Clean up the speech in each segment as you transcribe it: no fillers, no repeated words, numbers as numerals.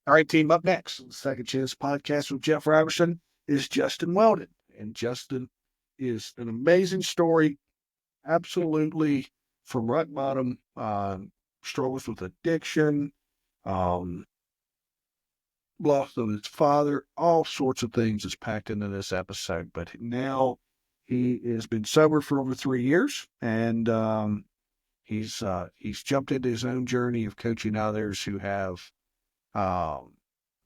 All right, team, up next on the Second Chance podcast with Jeff Robertson is Justin Weldon. And Justin is an amazing story, absolutely from rock bottom, struggles with addiction, um, loss of his father, all sorts of things is packed into this episode. But now he has been sober for over 3 years, and he's jumped into his own journey of coaching others um,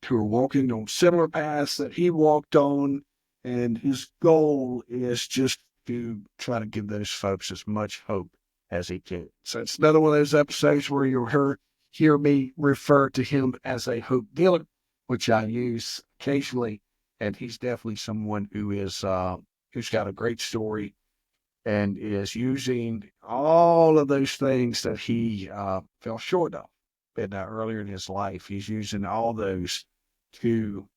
who are walking on similar paths that he walked on. And his goal is just to try to give those folks as much hope as he can. So it's another one of those episodes where you'll hear me refer to him as a hope dealer, which I use occasionally. And he's definitely someone who's got a great story and is using all of those things that he fell short of earlier in his life. He's using all those to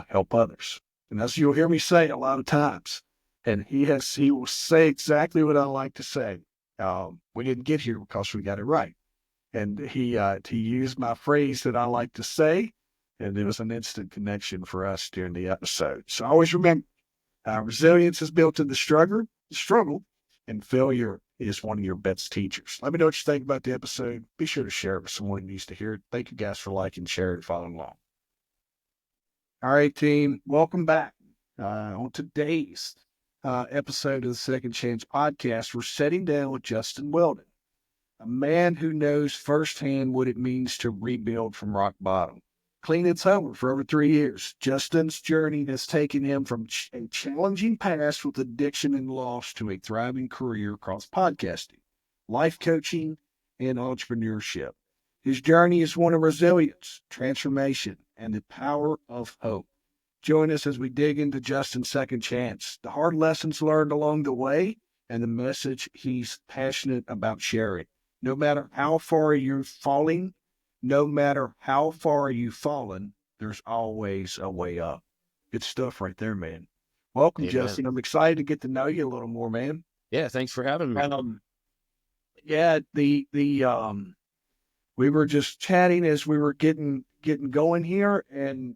help others. And that's you'll hear me say a lot of times. And he will say exactly what I like to say. We didn't get here because we got it right. And he used my phrase that I like to say, and it was an instant connection for us during the episode. So always remember, resilience is built in the struggle, and failure is one of your best teachers. Let me know what you think about the episode. Be sure to share it with someone who needs to hear it. Thank you guys for liking, sharing, and following along. All right, team, welcome back. On today's episode of the Second Chance podcast, we're sitting down with Justin Weldon, a man who knows firsthand what it means to rebuild from rock bottom. Clean and sober for over 3 years, Justin's journey has taken him from a challenging past with addiction and loss to a thriving career across podcasting, life coaching, and entrepreneurship. His journey is one of resilience, transformation, and the power of hope. Join us as we dig into Justin's second chance, the hard lessons learned along the way, and the message he's passionate about sharing. No matter how far you're falling, there's always a way up. Good stuff right there, man. Welcome, Amen. Justin. I'm excited to get to know you a little more, man. Yeah, thanks for having me. Yeah, we were just chatting as we were getting going here, and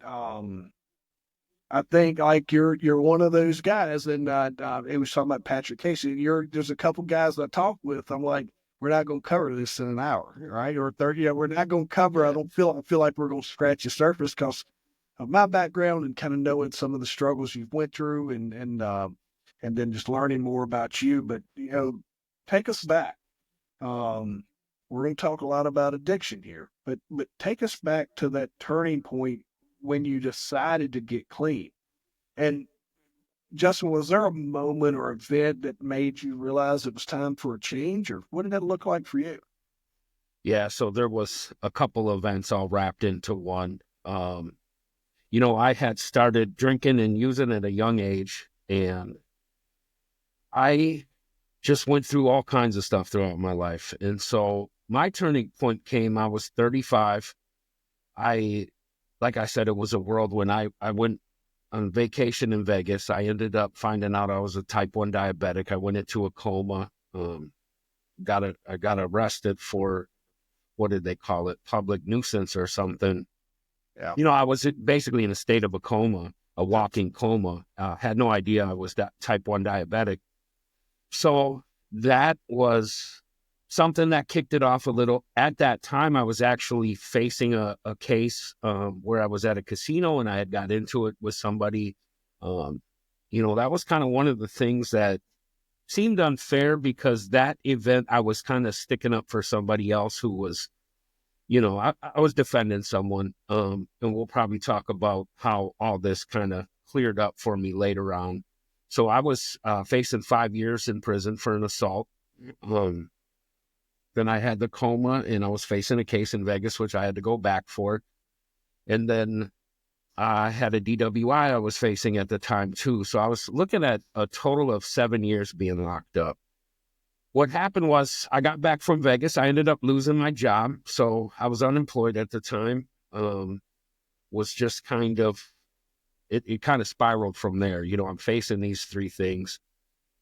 I think like you're one of those guys, and it was talking about Patrick Casey. There's a couple guys I talked with. I'm like, we're not going to cover this in an hour, right? Or 30. Yeah, we're not going to cover. I feel like we're going to scratch the surface because of my background and kind of knowing some of the struggles you've went through, and then just learning more about you. But take us back. We're going to talk a lot about addiction here, but take us back to that turning point when you decided to get clean. And Justin, was there a moment or event that made you realize it was time for a change, or what did that look like for you? Yeah, so there was a couple events all wrapped into one. I had started drinking and using at a young age, and I just went through all kinds of stuff throughout my life. And so my turning point came, I was 35. Like I said, it was a whirlwind. I went on vacation in Vegas. I ended up finding out I was a type 1 diabetic. I went into a coma. I got arrested for, what did they call it? Public nuisance or something. Yeah. I was basically in a state of a coma, a walking coma. Had no idea I was that type 1 diabetic. So that was something that kicked it off a little. At that time, I was actually facing a case where I was at a casino and I had got into it with somebody. That was kind of one of the things that seemed unfair, because that event I was kind of sticking up for somebody else who was, I was defending someone. And we'll probably talk about how all this kind of cleared up for me later on. So I was facing 5 years in prison for an assault. Then I had the coma, and I was facing a case in Vegas, which I had to go back for. And then I had a DWI I was facing at the time too. So I was looking at a total of 7 years being locked up. What happened was I got back from Vegas. I ended up losing my job. So I was unemployed at the time. Was just kind of, it kind of spiraled from there. I'm facing these three things.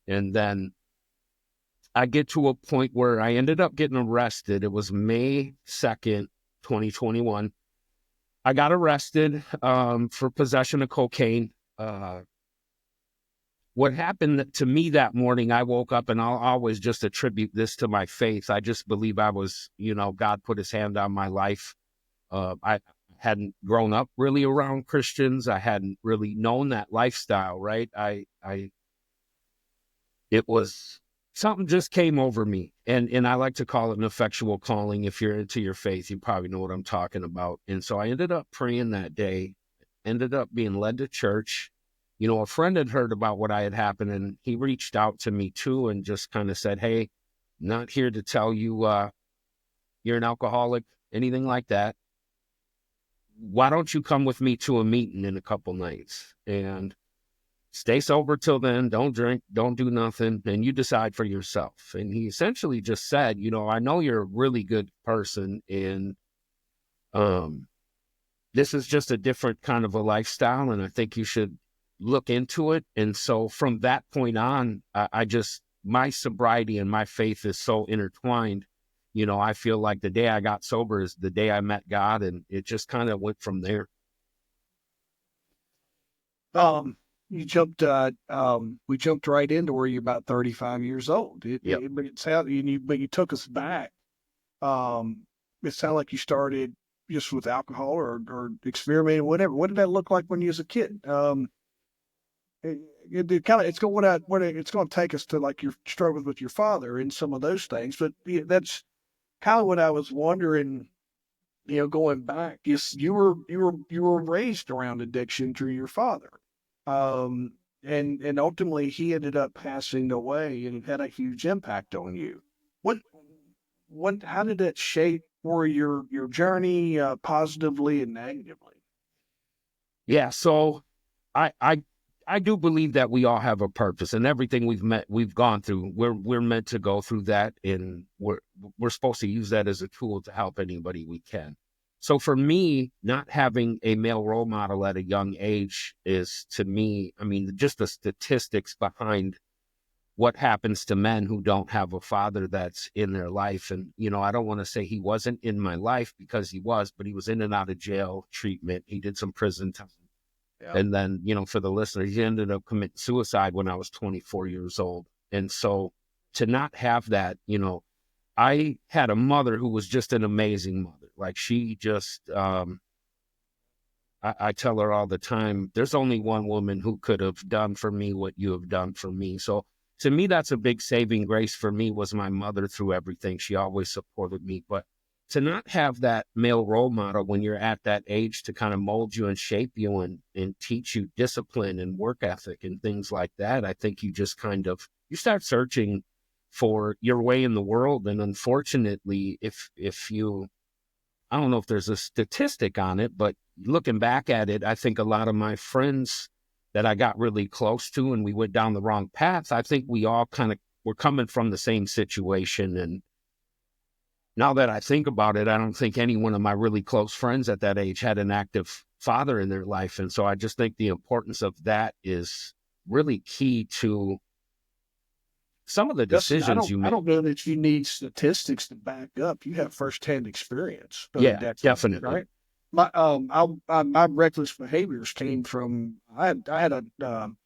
And then I get to a point where I ended up getting arrested. It was May 2nd, 2021. I got arrested for possession of cocaine. What happened to me that morning, I woke up, and I'll always just attribute this to my faith. I just believe I was, God put his hand on my life. I hadn't grown up really around Christians. I hadn't really known that lifestyle, right? It was something just came over me. And I like to call it an effectual calling. If you're into your faith, you probably know what I'm talking about. And so I ended up praying that day, ended up being led to church. A friend had heard about what I had happened, and he reached out to me too and just kind of said, "Hey, not here to tell you you're an alcoholic, anything like that. Why don't you come with me to a meeting in a couple nights and stay sober till then, don't drink, don't do nothing, and you decide for yourself." And he essentially just said, "I know you're a really good person, and this is just a different kind of a lifestyle, and I think you should look into it." And so from that point on, my sobriety and my faith is so intertwined. I feel like the day I got sober is the day I met God, and it just kind of went from there. You jumped, we jumped right into where you're about 35 years old. Yep. But it sounded, but you took us back. It sounded like you started just with alcohol or experimenting, whatever. What did that look like when you was a kid? It kind of, it's going to take us to like your struggles with your father and some of those things. But that's kind of what I was wondering. Going back, you were raised around addiction through your father, and ultimately he ended up passing away, and it had a huge impact on you. What how did that shape for your journey, positively and negatively? Yeah. So I do believe that we all have a purpose, and everything we've gone through, we're meant to go through that, and we're supposed to use that as a tool to help anybody we can. So for me, not having a male role model at a young age is, to me, I mean, just the statistics behind what happens to men who don't have a father that's in their life. And, I don't want to say he wasn't in my life, because he was, but he was in and out of jail treatment. He did some prison time. Yeah. And then, for the listeners, he ended up committing suicide when I was 24 years old. And so to not have that, I had a mother who was just an amazing mother. Like, she just, I tell her all the time, there's only one woman who could have done for me what you have done for me. So to me, that's a big saving grace for me, was my mother through everything. She always supported me. But to not have that male role model when you're at that age to kind of mold you and shape you and teach you discipline and work ethic and things like that, I think you just you start searching for your way in the world. And unfortunately, if you, I don't know if there's a statistic on it, but looking back at it, I think a lot of my friends that I got really close to and we went down the wrong path, I think we all were coming from the same situation. And now that I think about it, I don't think any one of my really close friends at that age had an active father in their life. And so I just think the importance of that is really key to some of the decisions you make. I don't know that you need statistics to back up. You have firsthand experience. Yeah, definitely. Right. My reckless behaviors came from, I had a kind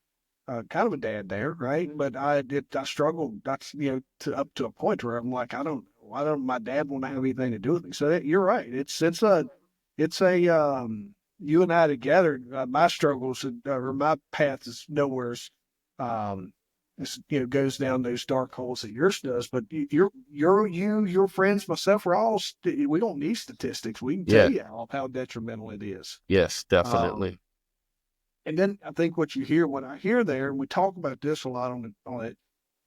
of a dad there, right? But I struggled. That's, up to a point where I'm like, why don't my dad want to have anything to do with me? So you're right. You and I together, my struggles, or my path is nowhere, goes down those dark holes that yours does. But your friends, myself, we don't need statistics. We can tell you how detrimental it is. Yes, definitely. And then I think what I hear there, and we talk about this a lot on it.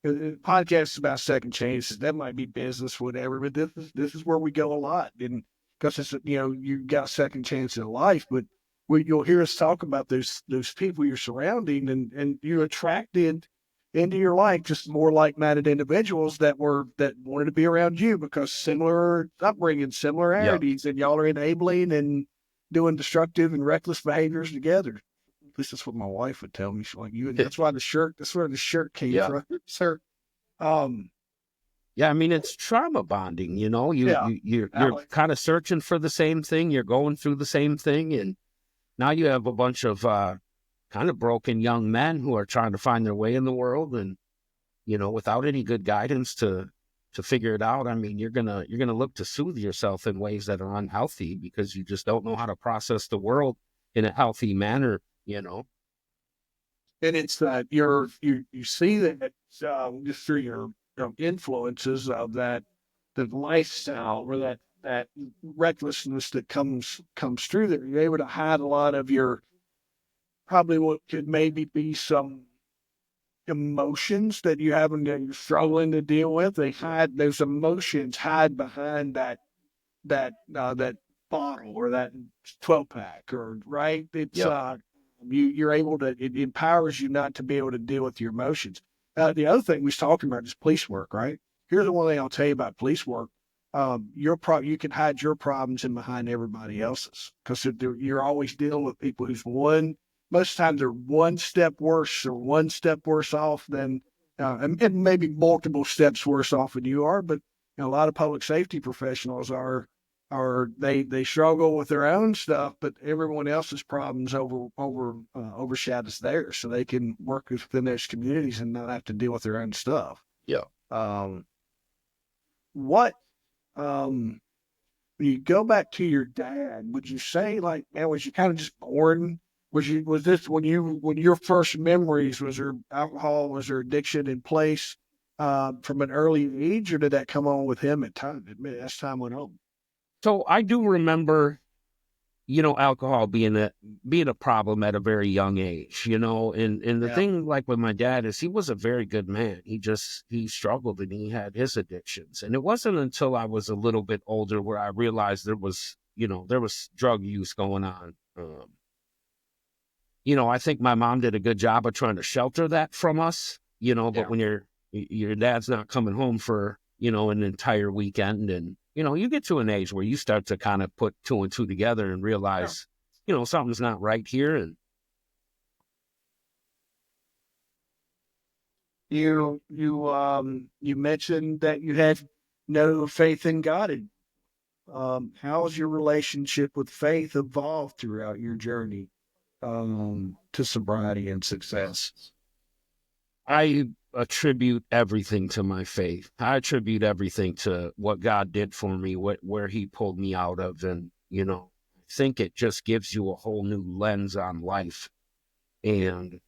The podcast is about second chances. That might be business, whatever, but this is where we go a lot. And because it's, you got a second chance in life, but you'll hear us talk about those people you're surrounding, and you're attracted into your life just more like-minded individuals that wanted to be around you because similar upbringing, similarities, and y'all are enabling and doing destructive and reckless behaviors together. At least that's what my wife would tell me. She's like, that's why that's where the shirt came from, sir. Yeah, Yeah, I mean, it's trauma bonding, you know, Yeah. you're kind of searching for the same thing. You're going through the same thing. And now you have a bunch of kind of broken young men who are trying to find their way in the world. And, you know, without any good guidance to figure it out, I mean, you're gonna look to soothe yourself in ways that are unhealthy because you just don't know how to process the world in a healthy manner, you know. And it's that you see that just through your influences of that the lifestyle or that recklessness that comes through there. You're able to hide a lot of your probably what could maybe be some emotions that you're struggling to deal with. They hide those emotions hide behind that bottle or that 12 pack or right. It's Yep. you're able to it empowers you not to be able to deal with your emotions. The other thing we was talking about is police work, right? Here's the one thing I'll tell you about police work. You can hide your problems in behind everybody else's because you're always dealing with people who's most times they're one step worse or one step worse off than and maybe multiple steps worse off than you are. But a lot of public safety professionals they struggle with their own stuff, but everyone else's problems overshadows theirs, so they can work within those communities and not have to deal with their own stuff. Yeah. Um, what when you go back to your dad, would you say like, man, was you kind of just born? Was this when your first memories was there alcohol, was there addiction in place from an early age, or did that come on with him as time went on? So I do remember, you know, alcohol being a problem at a very young age, you know, and the Yeah. thing like with my dad is he was a very good man. He struggled and he had his addictions. And it wasn't until I was a little bit older where I realized there was drug use going on. You know, I think my mom did a good job of trying to shelter that from us, you know, but Yeah. when your dad's not coming home for, you know, an entire weekend, and, you know, you get to an age where you start to kind of put two and two together and Yeah. realize, you know, something's not right here. And You mentioned that you had no faith in God. How has your relationship with faith evolved throughout your journey to sobriety and success? I attribute everything to my faith. I attribute everything to what God did for me, where he pulled me out of. And, you know, I think it just gives you a whole new lens on life. And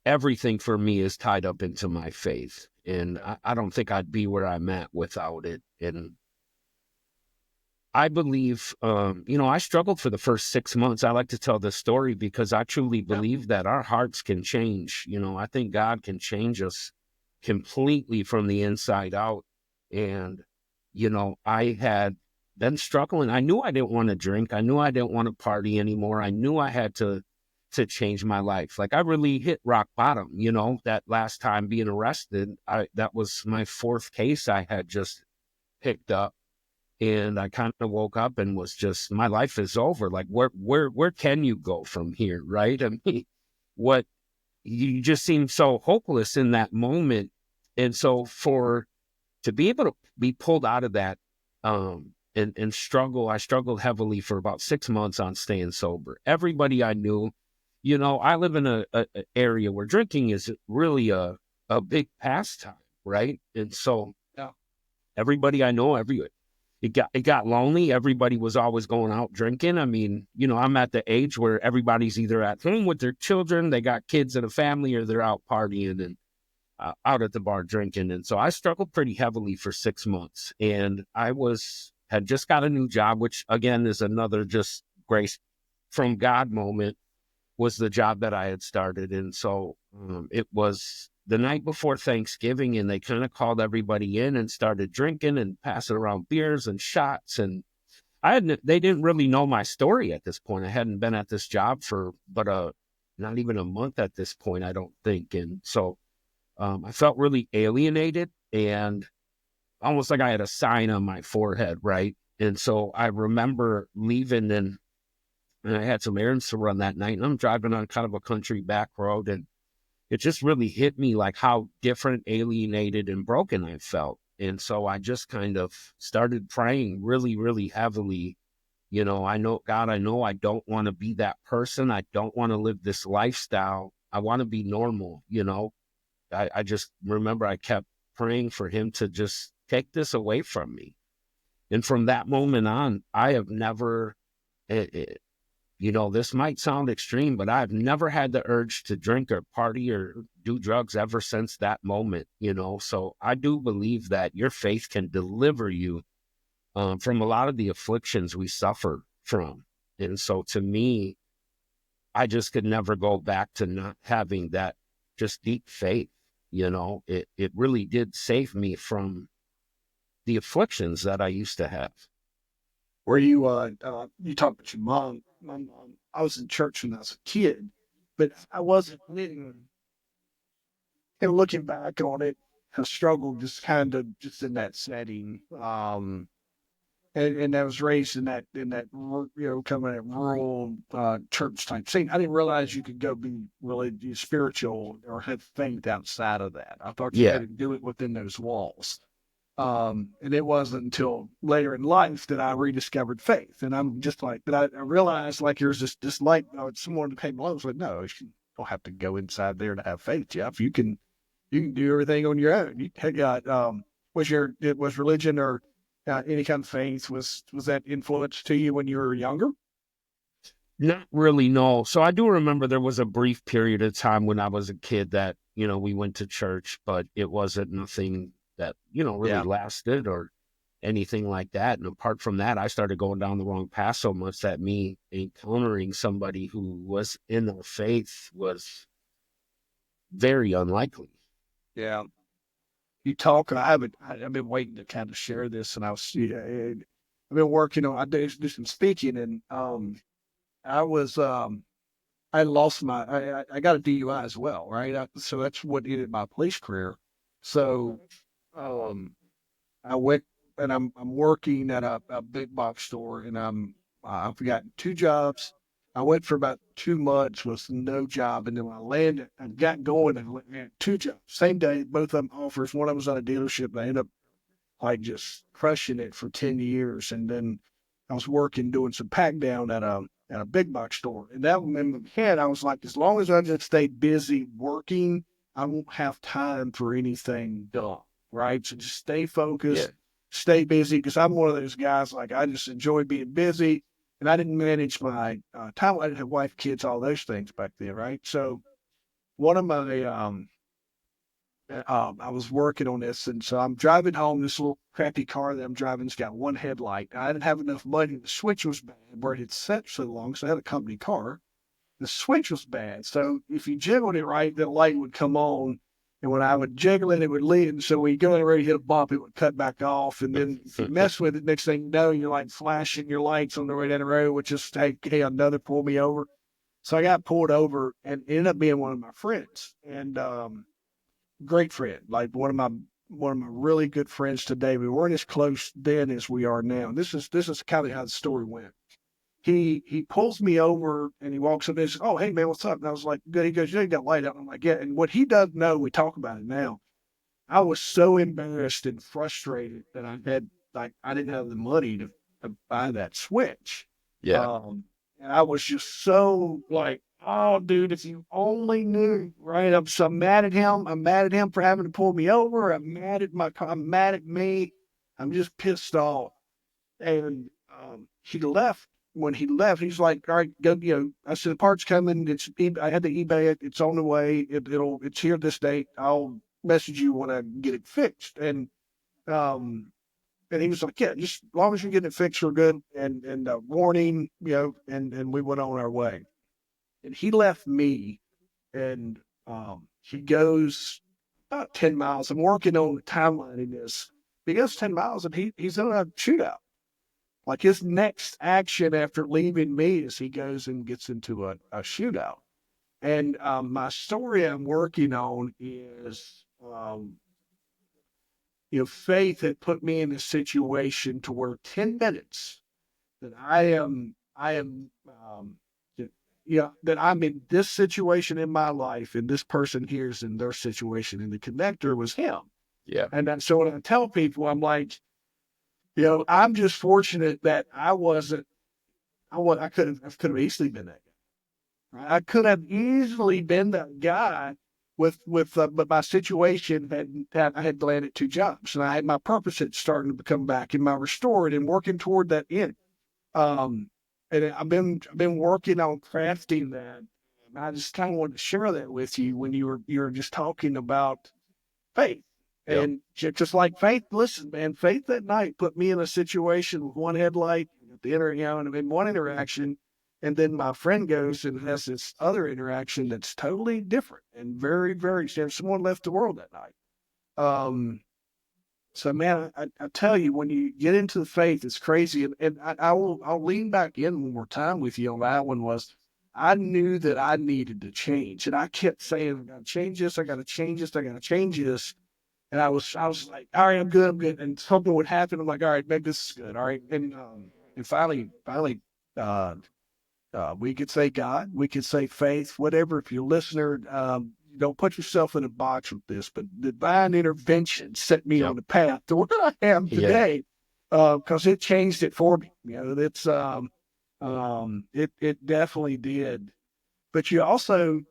everything for me is tied up into my faith. And I don't think I'd be where I'm at without it. And I believe, you know, I struggled for the first 6 months. I like to tell this story because I truly Yeah. believe that our hearts can change. You know, I think God can change us completely from the inside out. And, you know, I had been struggling. I knew I didn't want to drink. I knew I didn't want to party anymore. I knew I had to change my life. Like I really hit rock bottom, you know, that last time being arrested. That was my fourth case I had just picked up. And I kind of woke up and was just, my life is over. Like where can you go from here? Right. I mean, what you just seem so hopeless in that moment. And so to be able to be pulled out of that, and struggle, I struggled heavily for about 6 months on staying sober. Everybody I knew, you know, I live in a area where drinking is really a big pastime. Right. And so Yeah. everybody I know, it got lonely. Everybody was always going out drinking. I mean, you know, I'm at the age where everybody's either at home with their children, they got kids and a family, or they're out partying and out at the bar drinking. And so I struggled pretty heavily for 6 months. And had just got a new job, which again is another just grace from God moment, was the job that I had started. And so it was the night before Thanksgiving, and they kind of called everybody in and started drinking and passing around beers and shots. And they didn't really know my story at this point. I hadn't been at this job for not even a month at this point, I don't think. And so I felt really alienated and almost like I had a sign on my forehead, right? And so I remember leaving, and I had some errands to run that night, and I'm driving on kind of a country back road, and it just really hit me like how different, alienated, and broken I felt. And so I just kind of started praying really, really heavily. I know, God, I know I don't want to be that person. I don't want to live this lifestyle. I want to be normal. I just remember I kept praying for him to just take this away from me. And from that moment on, I have never, this might sound extreme, but I've never had the urge to drink or party or do drugs ever since that moment. So I do believe that your faith can deliver you from a lot of the afflictions we suffer from. And so to me, I just could never go back to not having that just deep faith. It really did save me from the afflictions that I used to have. Where you talked about your mom. My mom, I was in church when I was a kid, but I wasn't living. And looking back on it, I struggled just kind of just in that setting. And I was raised in that coming at rural church type scene. I didn't realize you could go be really spiritual or have faith outside of that. I thought you Yeah. had to do it within those walls. And it wasn't until later in life that I rediscovered faith. And I'm just like, that I realized like there's this light, someone came along and was like, no, you don't have to go inside there to have faith, Jeff. You can do everything on your own. Was religion or any kind of faith, was that influence to you when you were younger? Not really, no. So I do remember there was a brief period of time when I was a kid that, we went to church, but it wasn't nothing that, really Yeah. lasted or anything like that. And apart from that, I started going down the wrong path so much that me encountering somebody who was in the faith was very unlikely. Yeah. You talk. I've been waiting to kind of share this, and I've been working on. I do some speaking, and I was I lost I got a DUI as well, right? So that's what ended my police career. So um, I went and I'm working at a big box store, and I've got two jobs. I went for about 2 months with no job, and then when I landed, I got going and had two jobs same day, both of them offers. One of them was at a dealership. I ended up like just crushing it for 10 years, and then I was working doing some pack down at a big box store. And that in my head, I was like, as long as I just stay busy working, I won't have time for anything done. Right. So just stay focused, stay busy. Cause I'm one of those guys, like I just enjoy being busy, and I didn't manage my time. I didn't have wife, kids, all those things back then. Right. So one of my, I was working on this, and so I'm driving home. This little crappy car that I'm driving's got one headlight. I didn't have enough money. The switch was bad where it had set so long, so I had a company car. The switch was bad, so if you jiggled it right, the light would come on, and when I would jiggle it, it would leave. And so when you go ready to hit a bump, it would cut back off. And then if you mess with it, next thing you know, you're like flashing your lights on the way down the road, which is hey, another pull me over. So I got pulled over and it ended up being one of my friends. And great friend, like one of my really good friends today. We weren't as close then as we are now. This is kind of how the story went. He pulls me over and he walks up and says, "Oh, hey man, what's up?" And I was like, "Good." He goes, "You ain't got light out." I'm like, "Yeah." And what he doesn't know, we talk about it now. I was so embarrassed and frustrated that I didn't have the money to buy that switch. Yeah. And I was just so like, oh, dude, if you only knew, right? I'm so mad at him. I'm mad at him for having to pull me over. I'm mad at my car. I'm mad at me. I'm just pissed off. And he left. When he left, he's like, "All right, go." I said, "The part's coming. I had to eBay it. It's on the way. It's here this date. I'll message you when I get it fixed." Um, and he was like, "Yeah, just as long as you're getting it fixed, we're good." And warning, and we went on our way. And he left me, and he goes about 10 miles. I'm working on the timeline in this. He goes 10 miles, and he's in a shootout. Like his next action after leaving me is he goes and gets into a shootout. And my story I'm working on is, faith had put me in a situation to where 10 minutes that I am that I'm in this situation in my life and this person here's in their situation, and the connector was him. Yeah. And then, so when I tell people, I'm like, I'm just fortunate that I could have easily been that guy. Right? I could have easily been that guy but my situation I had landed 2 jobs, and I had my purpose had starting to become back in my restored and working toward that end. Um, and I've been working on crafting that. And I just kind of wanted to share that with you when you were just talking about faith. Yep. And just like faith, listen, man, faith that night put me in a situation with one headlight at the and in one interaction, and then my friend goes and has this other interaction that's totally different and very, very. Someone left the world that night. Um, so, man, I tell you, when you get into the faith, it's crazy. And I'll lean back in one more time with you on that one. Was I knew that I needed to change, and I kept saying, "I got to change this. I got to change this. I got to change this." And I was like, "All right, I'm good. I'm good." And something would happen. I'm like, "All right, maybe this is good. All right." And finally, uh, we could say God, we could say faith, whatever. If you're a listener, don't put yourself in a box with this, but divine intervention set me Yep. on the path to where I am Yeah. today, because it changed it for me. It definitely did. But you also,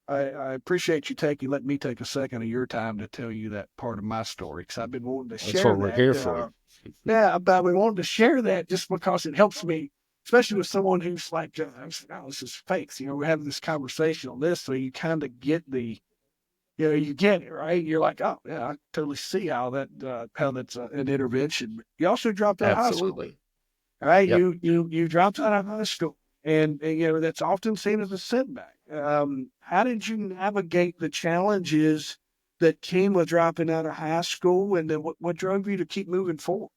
I appreciate you letting me take a second of your time to tell you that part of my story, because I've been wanting to That's share what we're that. here for. Yeah, but we wanted to share that just because it helps me, especially with someone who's like, oh, this is faith. We're having this conversation on this, so you kind of get you get it, right? You're like, oh, yeah, I totally see how that's an intervention. You also dropped out of high school, Absolutely. right? Yep. You dropped out of high school, and that's often seen as a setback. How did you navigate the challenges that came with dropping out of high school, and then what drove you to keep moving forward?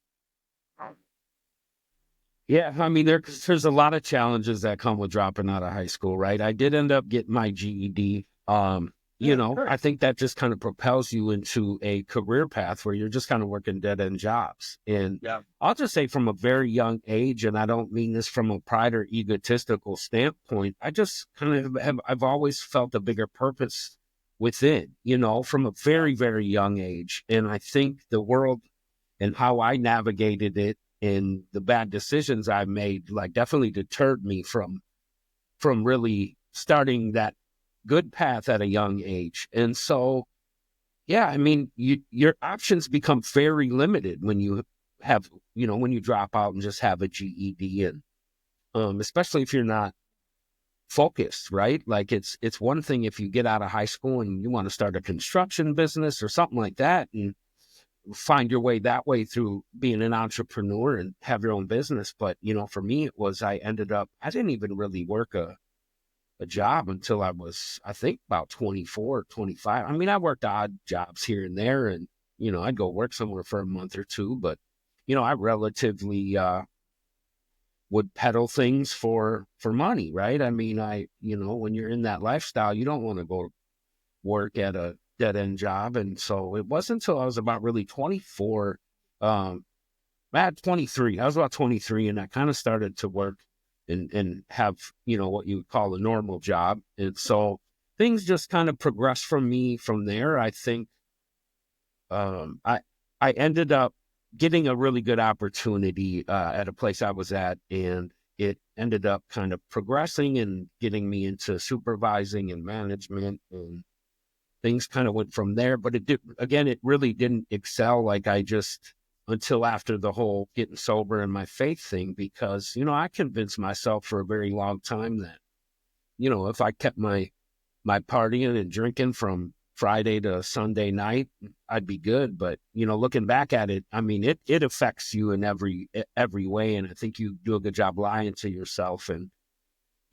Yeah, I mean, there's a lot of challenges that come with dropping out of high school, right? I did end up getting my GED. Yeah, great. I think that just kind of propels you into a career path where you're just kind of working dead end jobs. And Yeah. I'll just say from a very young age, and I don't mean this from a pride or egotistical standpoint, I just kind of I've always felt a bigger purpose within, from a very, very young age. And I think the world and how I navigated it and the bad decisions I made, like, definitely deterred me from really starting that good path at a young age. And so, yeah, I mean, your options become very limited when you have, when you drop out and just have a GED, and especially if you're not focused, right? Like, it's one thing if you get out of high school and you want to start a construction business or something like that, and find your way that way through being an entrepreneur and have your own business. But, for me, I didn't even really work a job until I was, I think, about 24, 25. I mean, I worked odd jobs here and there, and, I'd go work somewhere for a month or two, but, I relatively, would peddle things for money, right? I mean, when you're in that lifestyle, you don't want to go work at a dead end job. And so it wasn't until I was about really 24, at 23, I was about 23, and I kind of started to work and have, what you would call a normal job. And so things just kind of progressed from me from there. I think, I ended up getting a really good opportunity, at a place I was at, and it ended up kind of progressing and getting me into supervising and management, and things kind of went from there. But it really didn't excel like I just, until after the whole getting sober and my faith thing, because, I convinced myself for a very long time that, if I kept my partying and drinking from Friday to Sunday night, I'd be good. But, looking back at it, I mean, it affects you in every way. And I think you do a good job lying to yourself. And,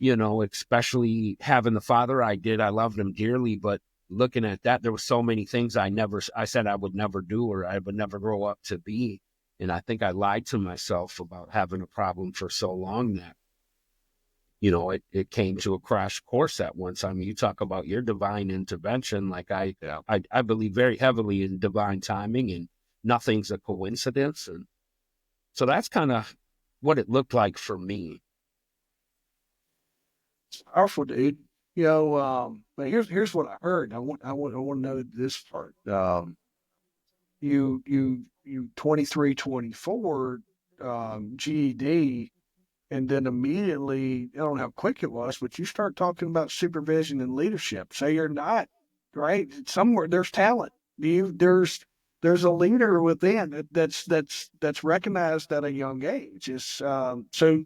especially having the father I did, I loved him dearly, but looking at that, there were so many things I said I would never do, or I would never grow up to be. And I think I lied to myself about having a problem for so long that, it came to a crash course at once. I mean, you talk about your divine intervention. Like, Yeah. I believe very heavily in divine timing, and nothing's a coincidence. And so that's kind of what it looked like for me. Powerful, dude. But here's what I heard. I want to know this part. You 23, 24, GED, and then immediately, I don't know how quick it was, but you start talking about supervision and leadership. Say you're not, right? Somewhere there's talent. There's a leader within that's recognized at a young age. So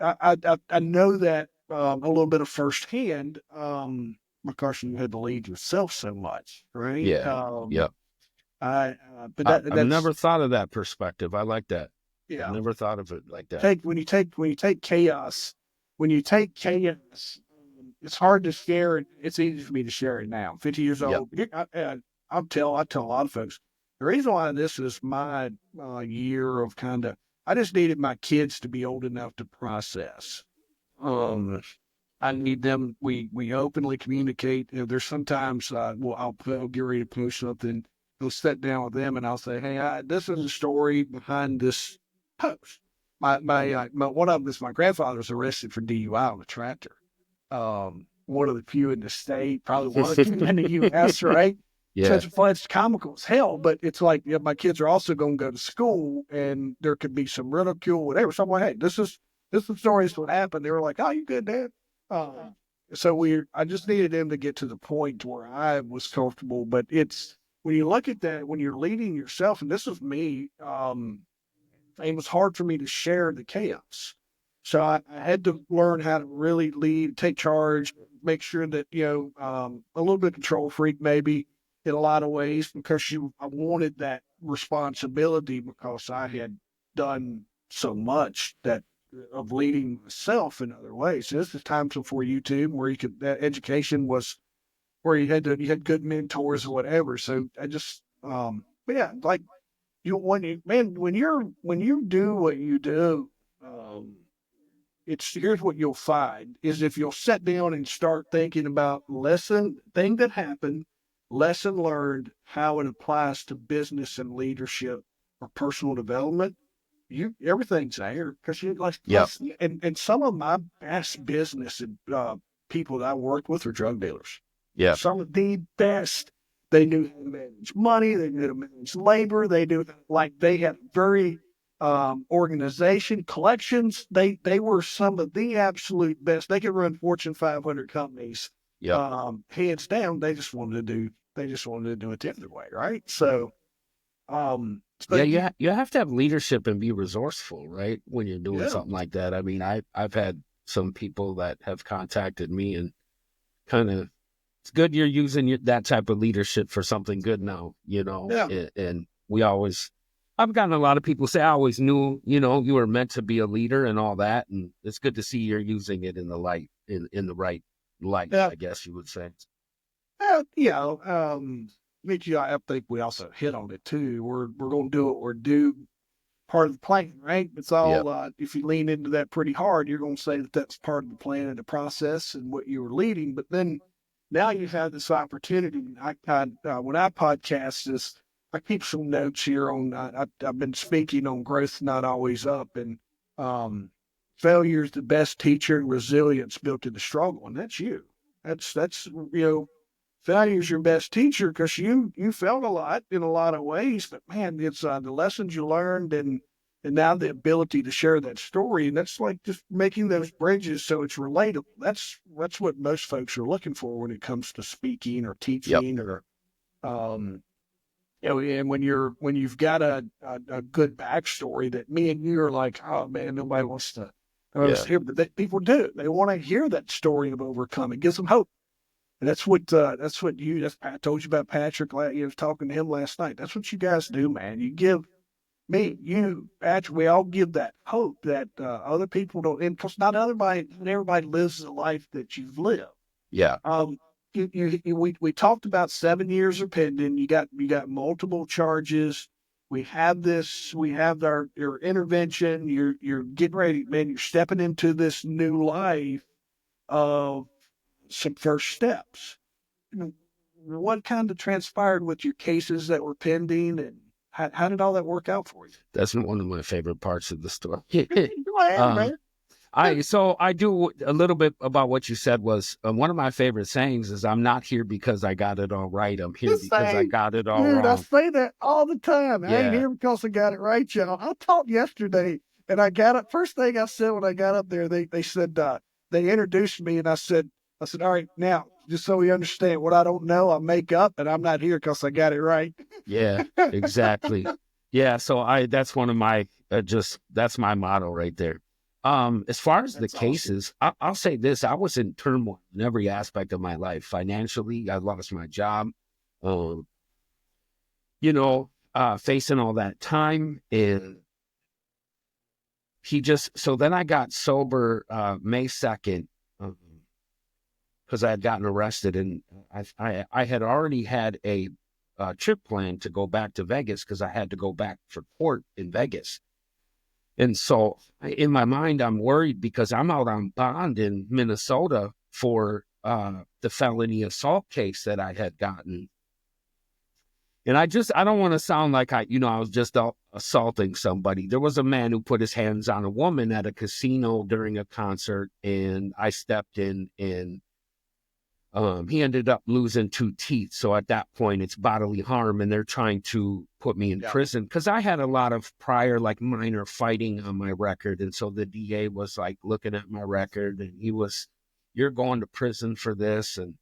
I know that a little bit of firsthand, because you had to lead yourself so much, right? Yeah. Yep. But I've that's never thought of that perspective. I like that. I've yeah. never thought of it like that. When you take chaos, it's hard to share it. It's easy for me to share it now. 50 years Yep. old. I tell a lot of folks the reason why this is my year of kind of. I just needed my kids to be old enough to process. Um, I need them. We openly communicate. There's sometimes I'll get ready to post something. I'll sit down with them and I'll say, "Hey, this is the story behind this post." My one of them is my grandfather was arrested for DUI on a tractor. One of the few in the state, probably one of the few in the U.S. Right? Yeah. Such a fun. It's comical as hell, but it's like my kids are also going to go to school, and there could be some ridicule, whatever. So I'm like, "Hey, this is the story. This is what happened." They were like, "Oh, you good, Dad?" I just needed them to get to the point where I was comfortable. But it's when you look at that, when you're leading yourself, and this was me, it was hard for me to share the chaos. So I had to learn how to really lead, take charge, make sure that, a little bit control freak maybe in a lot of ways because I wanted that responsibility because I had done so much that of leading myself in other ways. So this is times before YouTube where that education was where you had good mentors or whatever. So I just, but yeah, like when you do what you do, um, it's here's what you'll find is if you'll sit down and start thinking about thing that happened, lesson learned, how it applies to business and leadership or personal development, everything's there because you like Yep. and some of my best business and people that I worked with are drug dealers. Yep. Some of the best. They knew how to manage money. They knew how to manage labor. They had very organization collections. They were some of the absolute best. They could run Fortune 500 companies, Yep. hands down. They just wanted to do it the other way, right? So, Yeah, but you have to have leadership and be resourceful, right? When you're doing yeah, something like that. I mean, I've had some people that have contacted me and kind of it's good you're using that type of leadership for something good now, yeah, and I've gotten a lot of people say I always knew, you were meant to be a leader and all that, and it's good to see you're using it in the right light, yeah. I guess you would say. I think we also hit on it too. We're going to do what we're do part of the plan, right? It's Yep. all if you lean into that pretty hard, you're going to say that that's part of the plan and the process and what you were leading. But then now you have this opportunity. When I podcast this, I keep some notes here on. I've been speaking on growth, not always up, and failure is the best teacher, and resilience built in the struggle, and that's you. That's failure is your best teacher because you failed a lot in a lot of ways, but man, it's the lessons you learned and now the ability to share that story, and that's like just making those bridges so it's relatable. That's what most folks are looking for when it comes to speaking or Yep. teaching or um and when you've got a good backstory that me and you are like, oh man, nobody wants Yeah. to hear, but people do. They want to hear that story of overcoming. It gives them hope. And that's I told you about Patrick. You was talking to him last night. That's what you guys do, man. You give Patrick. We all give that hope that other people don't. And because not everybody lives the life that you've lived. Yeah. We talked about 7 years of pending. You got multiple charges. We have this. We have your intervention. You're getting ready, man. You're stepping into this new life of some first steps. What kind of transpired with your cases that were pending, and how did all that work out for you? That's one of my favorite parts of the story. Go ahead, um, man. So I do a little bit about what you said was one of my favorite sayings is I'm not here because I got it all right. I'm here The because I same. got it all Dude, I wrong. say that all the time. I ain't Yeah. here because I got it right, y'all. I taught yesterday, and I got up. First thing I said when I got up there, they said, they introduced me, and I said, all right, now, just so we understand, what I don't know, I make up, and I'm not here because I got it right. Yeah, exactly. Yeah, so that's one of my that's my motto right there. As far as the That's awesome. cases, I'll say this: I was in turmoil in every aspect of my life. Financially, I lost my job. Um, facing all that time, and so then I got sober May 2nd because I had gotten arrested, and I had already had a trip planned to go back to Vegas because I had to go back for court in Vegas. And so in my mind, I'm worried because I'm out on bond in Minnesota for the felony assault case that I had gotten. And I don't want to sound like I was just assaulting somebody. There was a man who put his hands on a woman at a casino during a concert, and I stepped in, and he ended up losing 2 teeth. So at that point, it's bodily harm, and they're trying to put me in prison because I had a lot of prior, like, minor fighting on my record. And so the DA was like looking at my record, and you're going to prison for this. And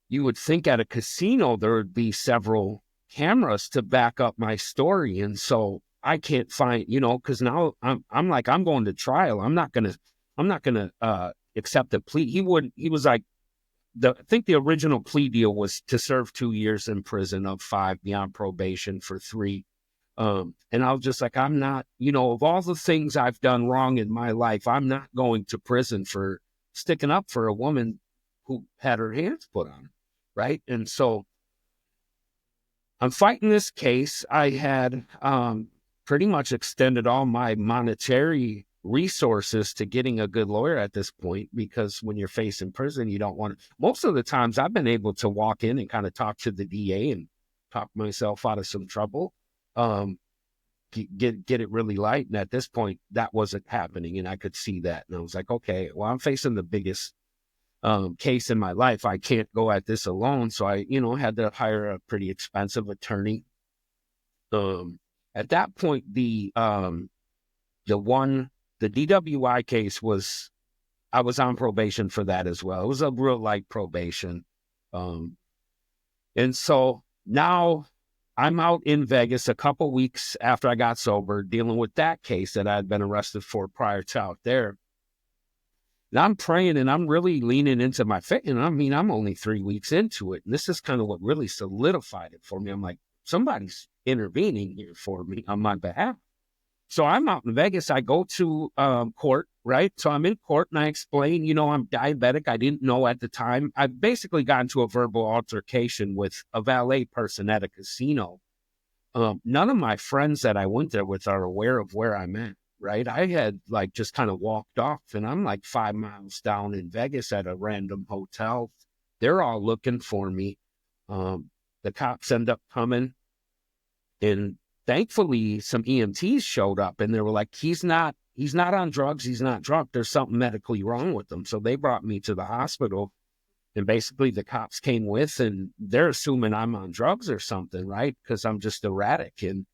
you would think at a casino there would be several cameras to back up my story. And so I can't find, because now I'm like, I'm going to trial. I'm not gonna accept a plea. He was like, I think the original plea deal was to serve 2 years in prison of 5 beyond probation for 3. And I was just like, I'm not, of all the things I've done wrong in my life, I'm not going to prison for sticking up for a woman who had her hands put on her. Right. And so I'm fighting this case. I had pretty much extended all my monetary resources to getting a good lawyer at this point, because when you're facing prison, you don't want to. Most of the times I've been able to walk in and kind of talk to the DA and talk myself out of some trouble, get it really light. And at this point, that wasn't happening. And I could see that. And I was like, okay, well, I'm facing the biggest case in my life. I can't go at this alone. So I, had to hire a pretty expensive attorney. At that point, the DWI case I was on probation for that as well. It was a real light probation. And so now I'm out in Vegas a couple weeks after I got sober, dealing with that case that I had been arrested for prior to out there. And I'm praying, and I'm really leaning into my faith. And I mean, I'm only 3 weeks into it. And this is kind of what really solidified it for me. I'm like, somebody's intervening here for me on my behalf. So I'm out in Vegas. I go to court, right? So I'm in court, and I explain, I'm diabetic. I didn't know at the time. I basically got into a verbal altercation with a valet person at a casino. None of my friends that I went there with are aware of where I'm at, right? I had like just kind of walked off, and I'm like 5 miles down in Vegas at a random hotel. They're all looking for me. The cops end up coming, and thankfully some EMTs showed up, and they were like, he's not on drugs. He's not drunk. There's something medically wrong with him. So they brought me to the hospital, and basically the cops came with, and they're assuming I'm on drugs or something, right? Because I'm just erratic. And,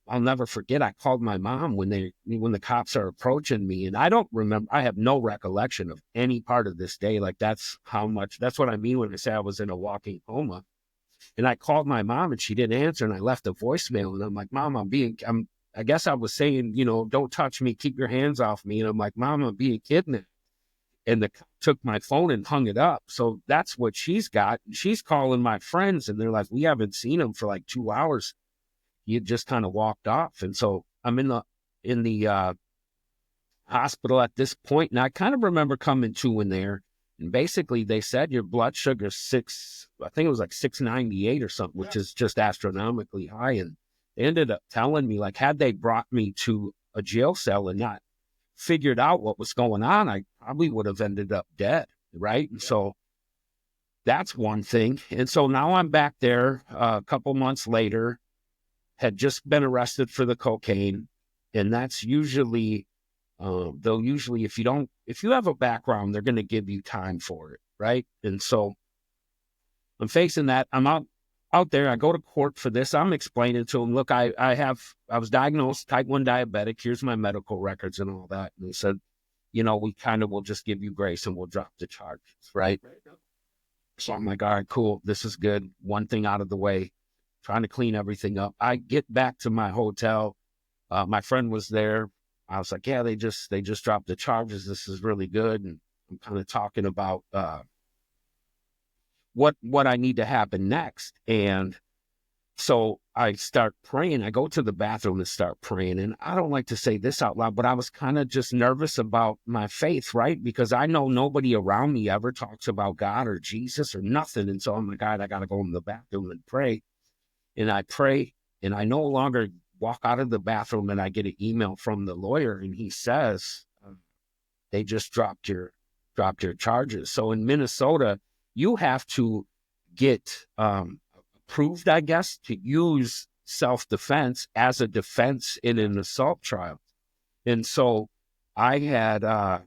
I'll never forget, I called my mom when the cops are approaching me, and I don't remember, I have no recollection of any part of this day. Like, that's what I mean when I say I was in a walking coma. And I called my mom, and she didn't answer, and I left a voicemail, and I'm like, Mom, I guess I was saying, don't touch me, keep your hands off me. And I'm like, Mom, I'm being kidnapped. And the cop took my phone and hung it up. So that's what she's got. She's calling my friends, and they're like, we haven't seen him for like 2 hours. He just kind of walked off. And so I'm in the hospital at this point, and I kind of remember coming to in there. And basically they said your blood sugar I think it was like 698 or something, which is just astronomically high. And they ended up telling me, like, had they brought me to a jail cell and not figured out what was going on, I probably would have ended up dead, right? And so that's one thing. And so now I'm back there a couple months later, had just been arrested for the cocaine, And that's usually, they'll usually, if you have a background, they're going to give you time for it. Right. And so I'm facing that. I'm out there. I go to court for this. I'm explaining to them, look, I was diagnosed type 1 diabetic. Here's my medical records and all that. And they said, we kind of will just give you grace and we'll drop the charges. Right. So I'm like, all right, cool. This is good. One thing out of the way, trying to clean everything up. I get back to my hotel. My friend was there. I was like, yeah, they just dropped the charges. This is really good. And I'm kind of talking about, what I need to happen next. And so I start praying. I go to the bathroom and start praying. And I don't like to say this out loud, but I was kind of just nervous about my faith, right? Because I know nobody around me ever talks about God or Jesus or nothing. And so I'm like, God, I got to go in the bathroom and pray. And I pray, and I no longer walk out of the bathroom, and I get an email from the lawyer, and he says, they just dropped your charges. So in Minnesota, you have to get approved, I guess, to use self-defense as a defense in an assault trial. And so I had, I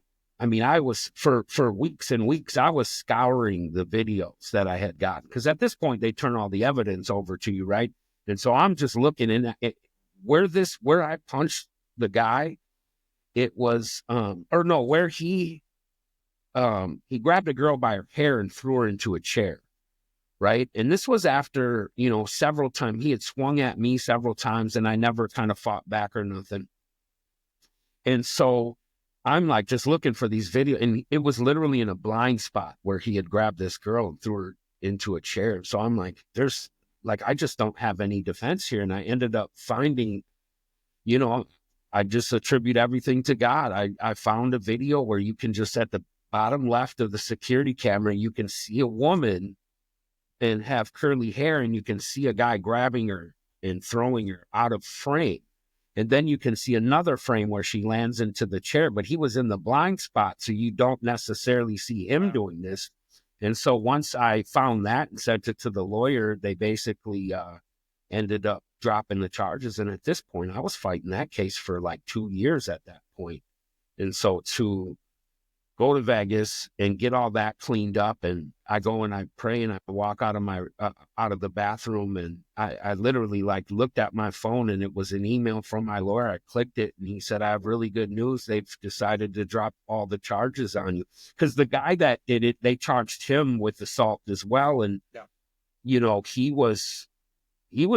was for weeks and weeks, I was scouring the videos that I had gotten. Because at this point, they turn all the evidence over to you, right? And so I'm just looking in where I punched the guy. It was, where he grabbed a girl by her hair and threw her into a chair. Right. And this was after, several times he had swung at me several times and I never kind of fought back or nothing. And so I'm like just looking for these videos, and it was literally in a blind spot where he had grabbed this girl and threw her into a chair. So I'm like, I just don't have any defense here. And I ended up finding, I just attribute everything to God. I found a video where you can just at the bottom left of the security camera, you can see a woman and have curly hair, and you can see a guy grabbing her and throwing her out of frame. And then you can see another frame where she lands into the chair, but he was in the blind spot, so you don't necessarily see him doing this. And so once I found that and sent it to the lawyer, they basically ended up dropping the charges. And at this point, I was fighting that case for like 2 years at that point. And so to go to Vegas and get all that cleaned up, and I go and I pray and I walk out of the bathroom, and I literally looked at my phone, and it was an email from my lawyer. I clicked it, and he said, I have really good news. They've decided to drop all the charges on you. Because the guy that did it, they charged him with assault as well. And, he was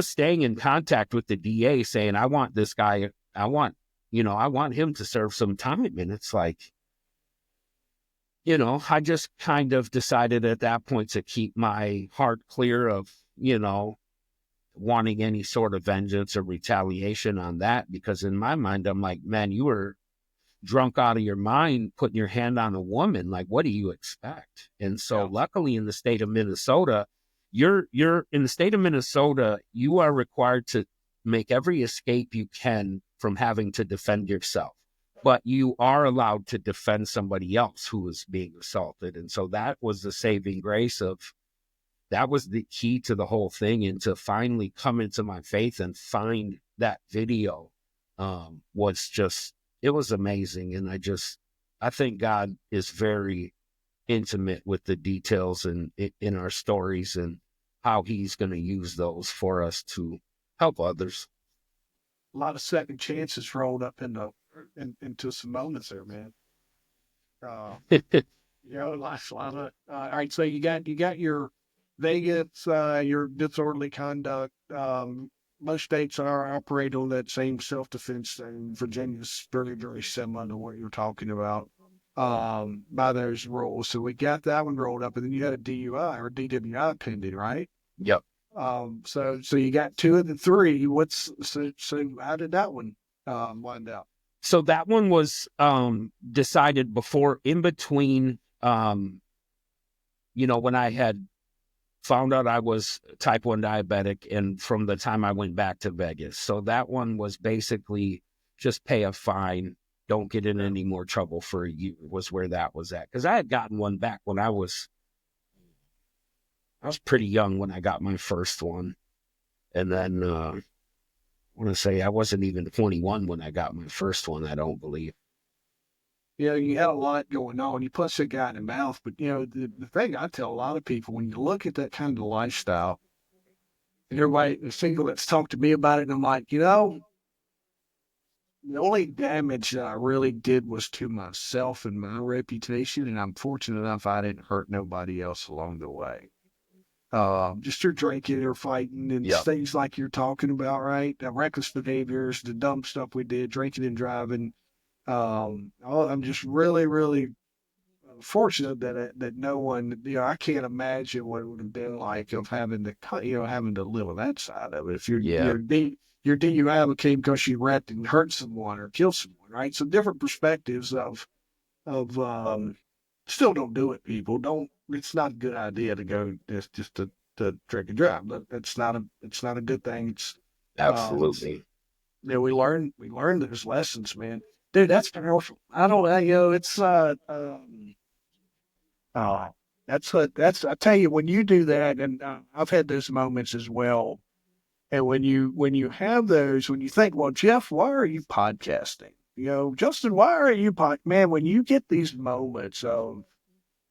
staying in contact with the DA saying, I want this guy, I want him to serve some time. And it's like, I just kind of decided at that point to keep my heart clear of, wanting any sort of vengeance or retaliation on that. Because in my mind, I'm like, man, you were drunk out of your mind putting your hand on a woman. Like, what do you expect? And so luckily in the state of Minnesota, you're in the state of Minnesota, you are required to make every escape you can from having to defend yourself. But you are allowed to defend somebody else who is being assaulted. And so that was the saving grace that was the key to the whole thing. And to finally come into my faith and find that video it was amazing. And I think God is very intimate with the details in our stories and how he's going to use those for us to help others. A lot of second chances rolled up into some moments there, man. Last lot of. All right, so you got your Vegas, your disorderly conduct. Most states are operate on that same self-defense thing. Virginia's very, very similar to what you're talking about by those rules. So we got that one rolled up, and then you had a DUI or DWI pending, right? Yep. So you got 2 of the 3. So how did that one wind out? So that one was decided before, in between, when I had found out I was type 1 diabetic, and from the time I went back to Vegas. So that one was basically just pay a fine, don't get in any more trouble for a year, was where that was at. Because I had gotten one back when I was pretty young when I got my first one. And then want to say I wasn't even 21 when I got my first one, I don't believe. You know, you had a lot going on. You punch a guy in the mouth, but you know, the thing I tell a lot of people when you look at that kind of lifestyle, and everybody, the single that's talked to me about it, and I'm like, you know, the only damage that I really did was to myself and my reputation, and I'm fortunate enough I didn't hurt nobody else along the way. Just through drinking or fighting and Yeah. things like you're talking about, right? The reckless behaviors, the dumb stuff we did, drinking and driving. I'm just really, really fortunate that no one, you know, I can't imagine what it would have been like of having to, having to live on that side of it. If Yeah. your DUI became because you wrecked and hurt someone or killed someone, right? So different perspectives of still don't do it, people. Don't. It's not a good idea to go just to drink and drive. But it's not a good thing. It's Absolutely. you know, we learn those lessons, man. Dude, that's powerful. I don't, you know, it's uh, that's I tell you when you do that, and I've had those moments as well. And when you have those, when you think, well, Jeff, why are you podcasting? You know, Justin, why are you man? When you get these moments of,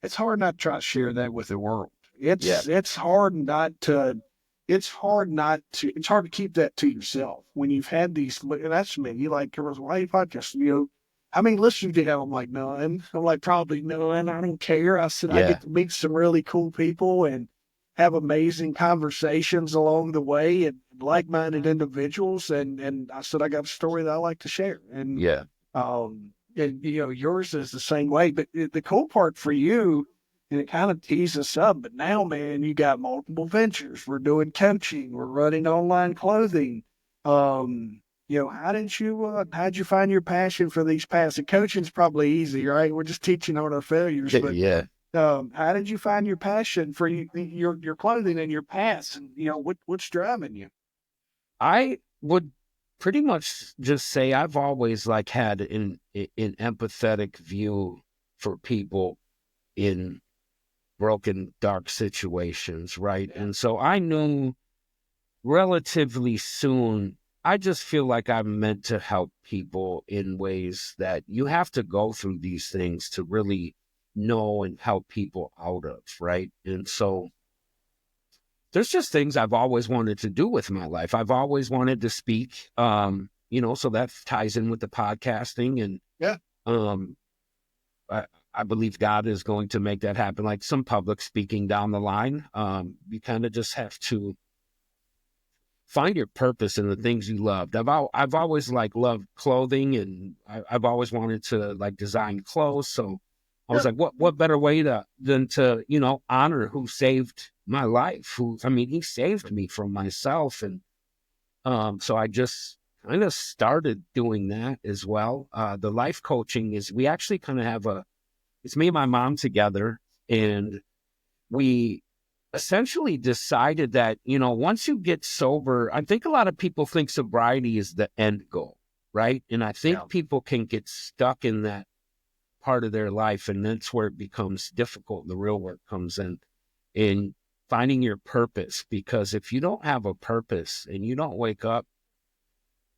it's hard not to try to share that with the world. Yeah. It's hard not to. It's hard not to. It's hard to keep that to yourself when you've had these. And that's me. You like, girls, why are you podcasting? You know, how many listeners do you have? I'm like, none. I'm like, probably none. I don't care. I said, I Yeah. get to meet some really cool people and have amazing conversations along the way and like-minded individuals. And I said, I got a story that I like to share. Yeah. And you know, yours is the same way. But the cool part for you, and it kind of teases us up, but now, man, you got multiple ventures. We're doing coaching. We're running online clothing. You know, how'd you find your passion for these paths? And coaching's probably easy, right? We're just teaching on our failures. But Yeah. how did you find your passion for your clothing and your paths? And you know, what's driving you? I would pretty much just say I've always like had an empathetic view for people in broken, dark situations, right? Yeah. And so I knew relatively soon, I just feel like I'm meant to help people in ways that you have to go through these things to really know and help people out of, right? And so there's just things I've always wanted to do with my life. I've always wanted to speak, so that ties in with the podcasting. And Yeah. um, I believe God is going to make that happen, like some public speaking down the line. You kind of just have to find your purpose in the things you loved. I've always like loved clothing, and I've always wanted to like design clothes. So I was like, what better way than to honor who saved my life? He saved me from myself, and so I just kind of started doing that as well. The life coaching is we actually kind of have it's me and my mom together, and we essentially decided that, once you get sober, I think a lot of people think sobriety is the end goal, right? And I think people can get stuck in that part of their life, and that's where it becomes difficult. The real work comes in finding your purpose, because if you don't have a purpose and you don't wake up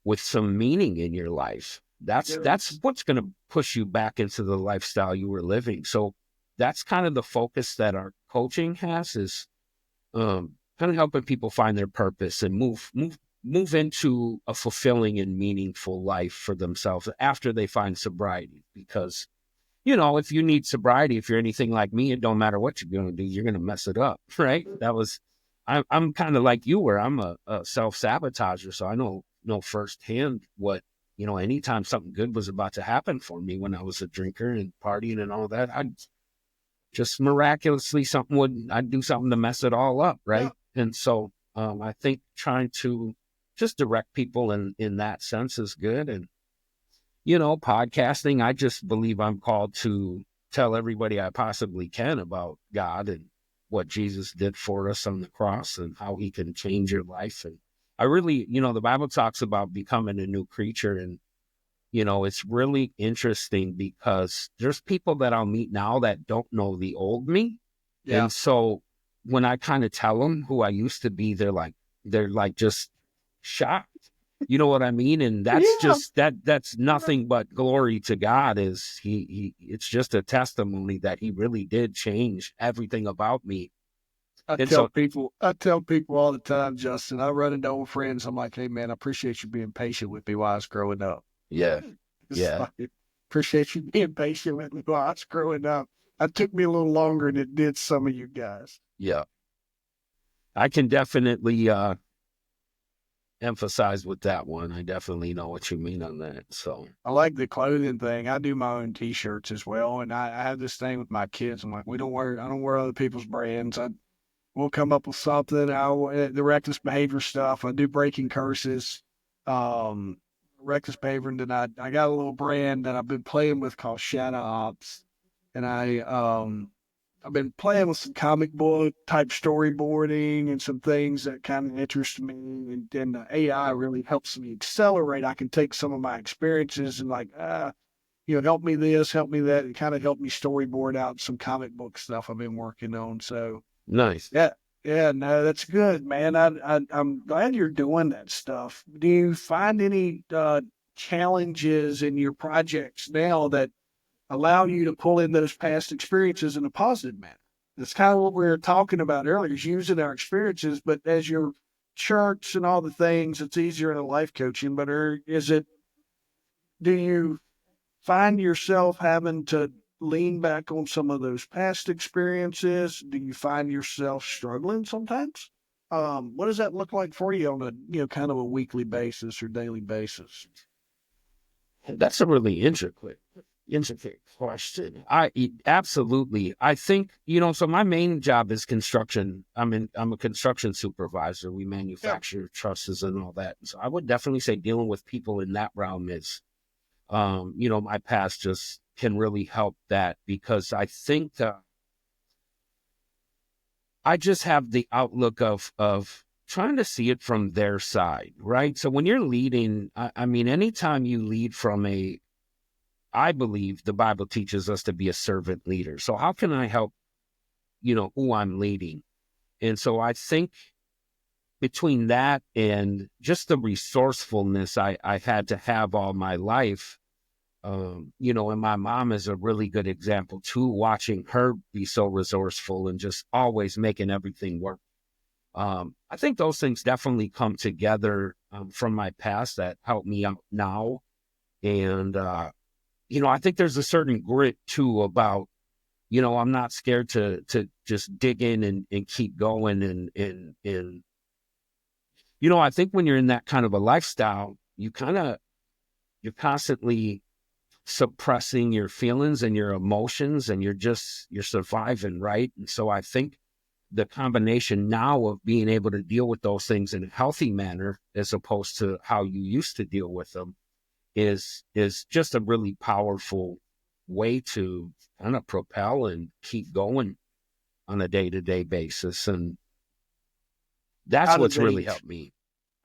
with some meaning in your life, that's what's going to push you back into the lifestyle you were living. So that's kind of the focus that our coaching has, is kind of helping people find their purpose and move into a fulfilling and meaningful life for themselves after they find sobriety. Because, if you need sobriety, if you're anything like me, it don't matter what you're going to do, you're going to mess it up, right? I'm kind of like you, where I'm a self-sabotager. So I know firsthand what, anytime something good was about to happen for me when I was a drinker and partying and all that, I'd just miraculously I'd do something to mess it all up, right? Yeah. And so I think trying to just direct people in that sense is good. And, podcasting, I just believe I'm called to tell everybody I possibly can about God and what Jesus did for us on the cross and how he can change your life. And I really, the Bible talks about becoming a new creature. And, it's really interesting because there's people that I'll meet now that don't know the old me. Yeah. And so when I kind of tell them who I used to be, they're like just shocked. You know what I mean? And that's Yeah. just that's nothing but glory to God. Is he it's just a testimony that he really did change everything about me. And so I tell people all the time, Justin, I run into old friends. I'm like, hey man, I appreciate you being patient with me while I was growing up. yeah, It's yeah, like, appreciate you being patient with me while I was growing up. It took me a little longer than it did some of you guys. yeah. I can definitely emphasize with that one. I definitely know what you mean on that. So I like the clothing thing. I do my own T-shirts as well, and I have this thing with my kids. I'm like, I don't wear other people's brands. We'll come up with something. The reckless behavior stuff. I do breaking curses, um, reckless behavior, and then I got a little brand that I've been playing with called Shadow Ops, and I've been playing with some comic book type storyboarding and some things that kind of interest me. And then the AI really helps me accelerate. I can take some of my experiences and help me this, help me that, and kind of help me storyboard out some comic book stuff I've been working on. So nice. yeah, yeah, no, that's good, man. I'm glad you're doing that stuff. Do you find any challenges in your projects now that allow you to pull in those past experiences in a positive manner? That's kind of what we were talking about earlier, is using our experiences, but as your charts and all the things, it's easier in a life coaching. But do you find yourself having to lean back on some of those past experiences? Do you find yourself struggling sometimes? What does that look like for you on a kind of a weekly basis or daily basis? That's a really intricate question. Absolutely. I think, so my main job is construction. I'm a construction supervisor. We Yeah, manufacture trusses and all that. So I would definitely say dealing with people in that realm is, my past just can really help that, because I think I just have the outlook of trying to see it from their side, right? So when you're leading, I mean, anytime you lead from I believe the Bible teaches us to be a servant leader. So how can I help, who I'm leading? And so I think between that and just the resourcefulness I've had to have all my life, and my mom is a really good example too, watching her be so resourceful and just always making everything work. I think those things definitely come together from my past that help me out now. And, I think there's a certain grit too about, I'm not scared to just dig in and keep going. I think when you're in that kind of a lifestyle, you're constantly suppressing your feelings and your emotions, and you're surviving, right? And so I think the combination now of being able to deal with those things in a healthy manner as opposed to how you used to deal with them is just a really powerful way to kind of propel and keep going on a day-to-day basis. And that's how do what's they really helped me.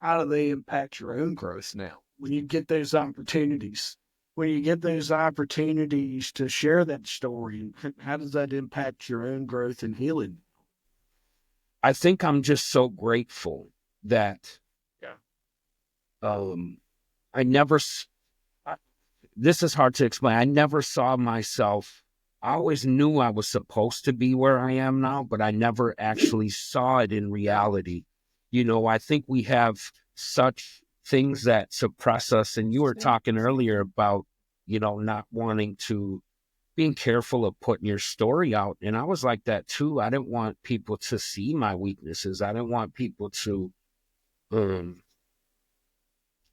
how do they impact your own growth now when you get those opportunities? When you get those opportunities to share that story, how does that impact your own growth and healing? I think I'm just so grateful that Yeah. um, I never, this is hard to explain. I never saw myself. I always knew I was supposed to be where I am now, but I never actually saw it in reality. I think we have such things that suppress us. And you were talking earlier about, not wanting to, being careful of putting your story out. And I was like that too. I didn't want people to see my weaknesses. I didn't want people to, um,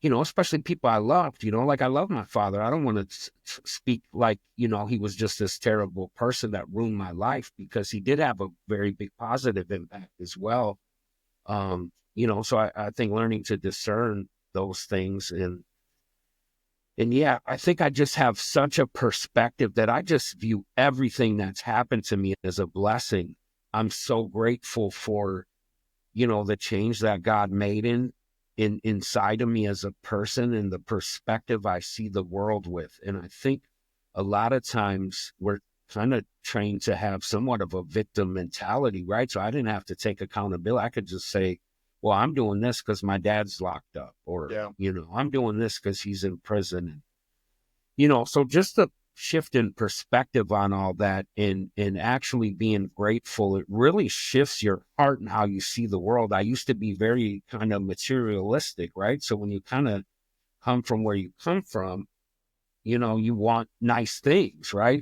especially people I loved, like I love my father. I don't want to speak like, he was just this terrible person that ruined my life, because he did have a very big positive impact as well. So I think learning to discern those things and yeah, I think I just have such a perspective that I just view everything that's happened to me as a blessing. I'm so grateful for the change that God made inside of me as a person and the perspective I see the world with. And I think a lot of times we're kind of trained to have somewhat of a victim mentality, right? So I didn't have to take accountability. I could just say, well, I'm doing this because my dad's locked up, or, Yeah. I'm doing this because he's in prison. So just the shift in perspective on all that and actually being grateful, it really shifts your heart and how you see the world. I used to be very kind of materialistic, right? So when you kind of come from where you come from, you want nice things, right?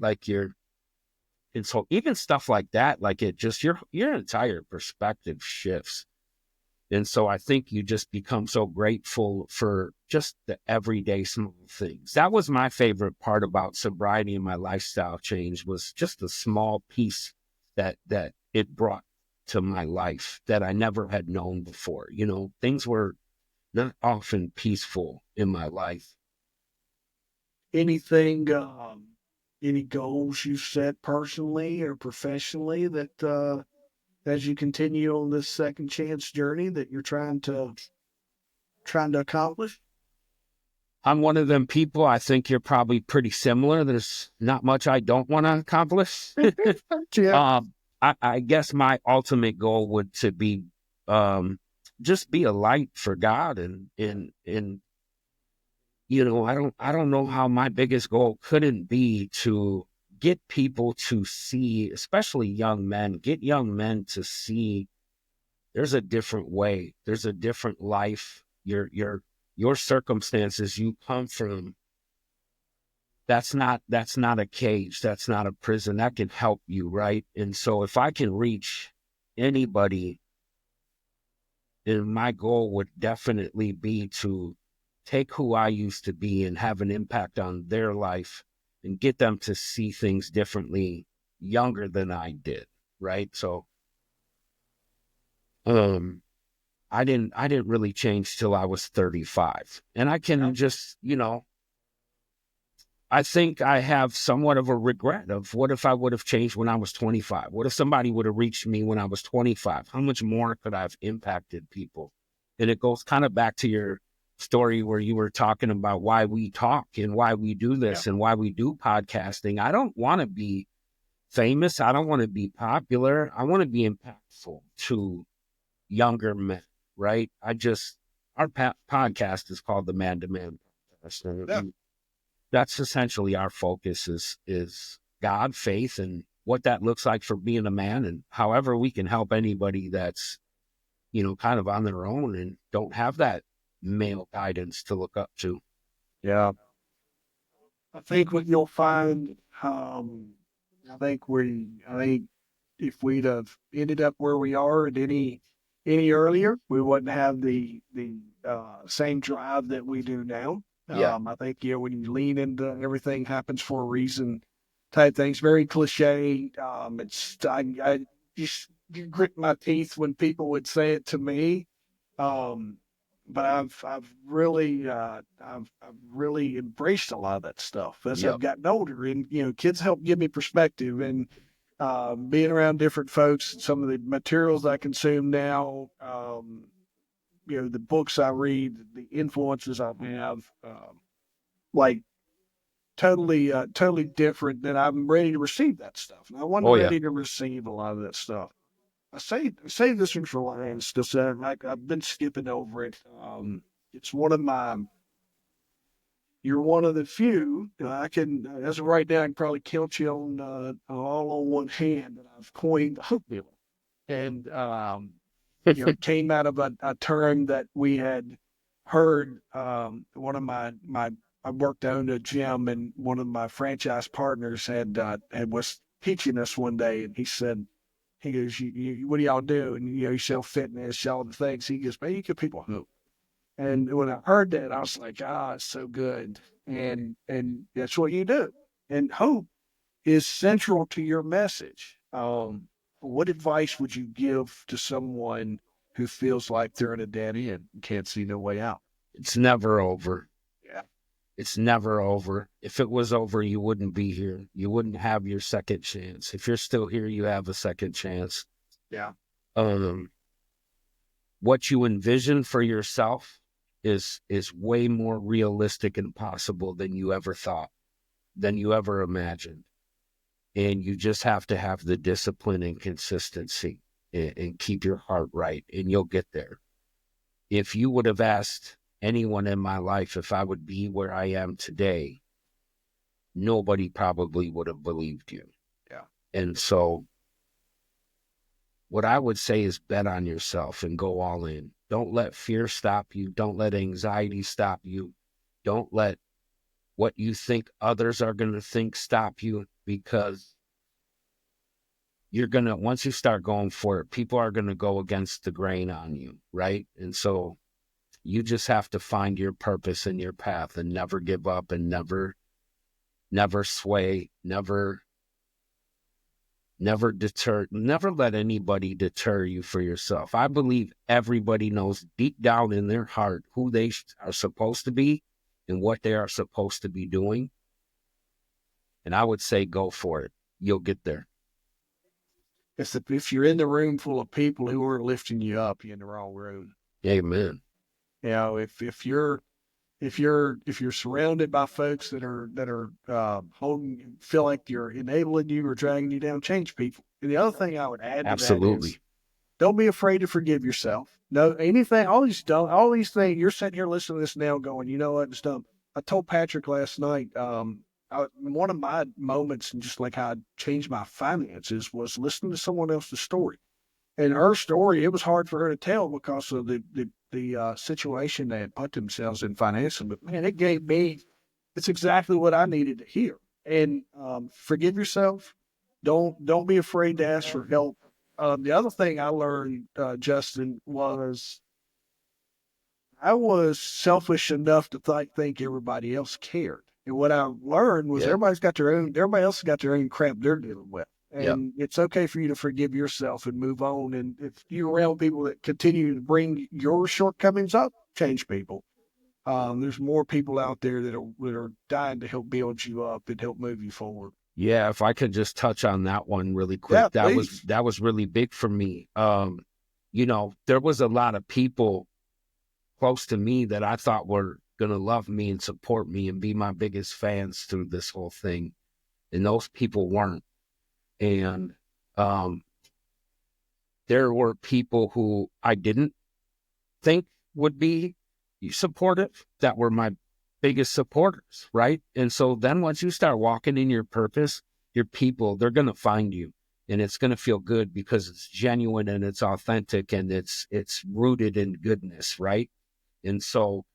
And so even stuff like that, like it just, your entire perspective shifts. And so I think you just become so grateful for just the everyday small things. That was my favorite part about sobriety and my lifestyle change, was just the small piece that it brought to my life that I never had known before. Things were not often peaceful in my life. Anything, any goals you set personally or professionally that, as you continue on this second chance journey that you're trying to accomplish? I'm one of them people. I think you're probably pretty similar. There's not much I don't want to accomplish. Yeah. I guess my ultimate goal would to be just be a light for God, and I don't know how my biggest goal couldn't be to get people to see, especially young men, get young men to see there's a different way, there's a different life. Your circumstances you come from, that's not a cage, that's not a prison, that can help you, right? And so if I can reach anybody, then my goal would definitely be to take who I used to be and have an impact on their life and get them to see things differently younger than I did, right? So I didn't really change till I was 35. And I can just, I think I have somewhat of a regret of, what if I would have changed when I was 25? What if somebody would have reached me when I was 25? How much more could I have impacted people? And it goes kind of back to your story where you were talking about why we talk and why we do this and why we do podcasting. I don't want to be famous. I don't want to be popular. I want to be impactful to younger men, right? Our podcast is called the Man to Man Podcast. Yeah. That's essentially our focus is God, faith, and what that looks like for being a man, and however we can help anybody that's, kind of on their own and don't have that male guidance to look up to. Yeah. I think what you'll find, I think if we'd have ended up where we are at any earlier, we wouldn't have the same drive that we do now. Yeah. I think, when you lean into everything happens for a reason type things, very cliche. I just grit my teeth when people would say it to me. Um, but I've really embraced a lot of that stuff as Yep. I've gotten older, and kids help give me perspective, and being around different folks, some of the materials I consume now, the books I read, the influences I have, like totally different, than I'm ready to receive that stuff. And I wasn't Oh yeah. ready to receive a lot of that stuff. I say this one for last, just like I've been skipping over it. It's one of my. You're one of the few. I can, as of right now, I can probably count you on all on one hand that I've coined oatmeal, and it came out of a term that we had heard. One of I worked down at a gym, and one of my franchise partners had was teaching us one day, and he goes, what do y'all do? And you sell fitness, all the things. He goes, man, you give people hope. And when I heard that, I was like, it's so good. And that's what you do. And hope is central to your message. What advice would you give to someone who feels like they're in a dead end and can't see no way out? It's never over. Yeah. It's never over. If it was over, you wouldn't be here. You wouldn't have your second chance. If you're still here, you have a second chance. Yeah. What you envision for yourself is way more realistic and possible than you ever thought, than you ever imagined. And you just have to have the discipline and consistency, and keep your heart right, and you'll get there. if you would have asked anyone in my life if I would be where I am today, nobody probably would have believed you. Yeah. And so what I would say is bet on yourself and go all in. Don't let fear stop you. Don't let anxiety stop you. Don't let what you think others are going to think stop you, because you're going to, once you start going for it, people are going to go against the grain on you, right? And so you just have to find your purpose and your path and never give up and never sway, never deter, never let anybody deter you for yourself. I believe everybody knows deep down in their heart who they are supposed to be and what they are supposed to be doing. And I would say go for it. You'll get there. If you're in the room full of people who aren't lifting you up, you're in the wrong room. Amen. You know, if you're surrounded by folks that are feel like you're enabling you or dragging you down, change people. And the other thing I would add to that Absolutely. is, don't be afraid to forgive yourself. No, all these things, you're sitting here listening to this now going, you know what, it's dumb. I told Patrick last night, one of my moments and just like how I changed my finances was listening to someone else's story. And her story, it was hard for her to tell because of the situation they had put themselves in financially. But man, it's exactly what I needed to hear. And forgive yourself. Don't be afraid to ask for help. The other thing I learned, Justin, was I was selfish enough to think everybody else cared. And what I learned was everybody else has got their own crap they're dealing with. And it's okay for you to forgive yourself and move on. And if you're around people that continue to bring your shortcomings up, change people. There's more people out there that are dying to help build you up and help move you forward. Yeah, if I could just touch on that one really quick. Yeah, that was really big for me. You know, there was a lot of people close to me that I thought were going to love me and support me and be my biggest fans through this whole thing. And those people weren't. And there were people who I didn't think would be supportive that were my biggest supporters, right? And so then once you start walking in your purpose, your people, they're going to find you. And it's going to feel good because it's genuine and it's authentic and it's rooted in goodness, right? And so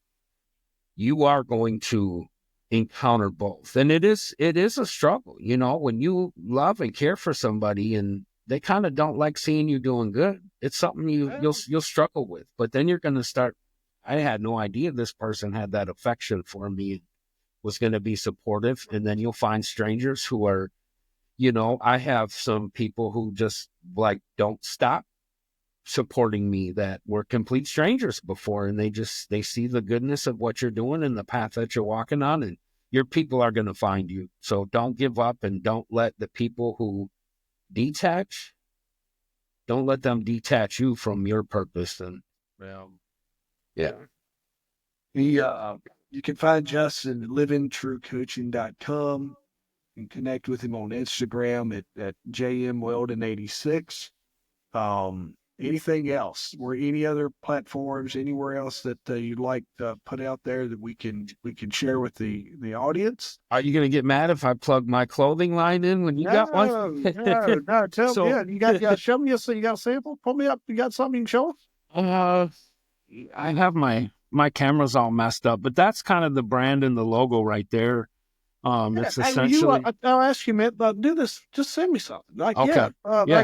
you are going to encounter both. And it is a struggle, you know, when you love and care for somebody and they kind of don't like seeing you doing good. It's something you'll struggle with. But then you're going to start, I had no idea this person had that affection for me, was going to be supportive. And then you'll find strangers who are, you know, I have some people who just like don't stop supporting me that were complete strangers before, and they see the goodness of what you're doing and the path that you're walking on, and your people are going to find you. So don't give up, and don't let the people who don't let them detach you from your purpose. And you can find Justin at livingtruecoaching.com and connect with him on Instagram at jmweldon86. Anything else? Or any other platforms, anywhere else that you'd like to put out there that we can share with the audience? Are you going to get mad if I plug my clothing line in when you got one? No. Tell me, you got show me. So you got a sample? Pull me up. You got something you can show us? I have my camera's all messed up, but that's kind of the brand and the logo right there. It's essentially. I'll ask you, man. Do this. Just send me something. Like, okay.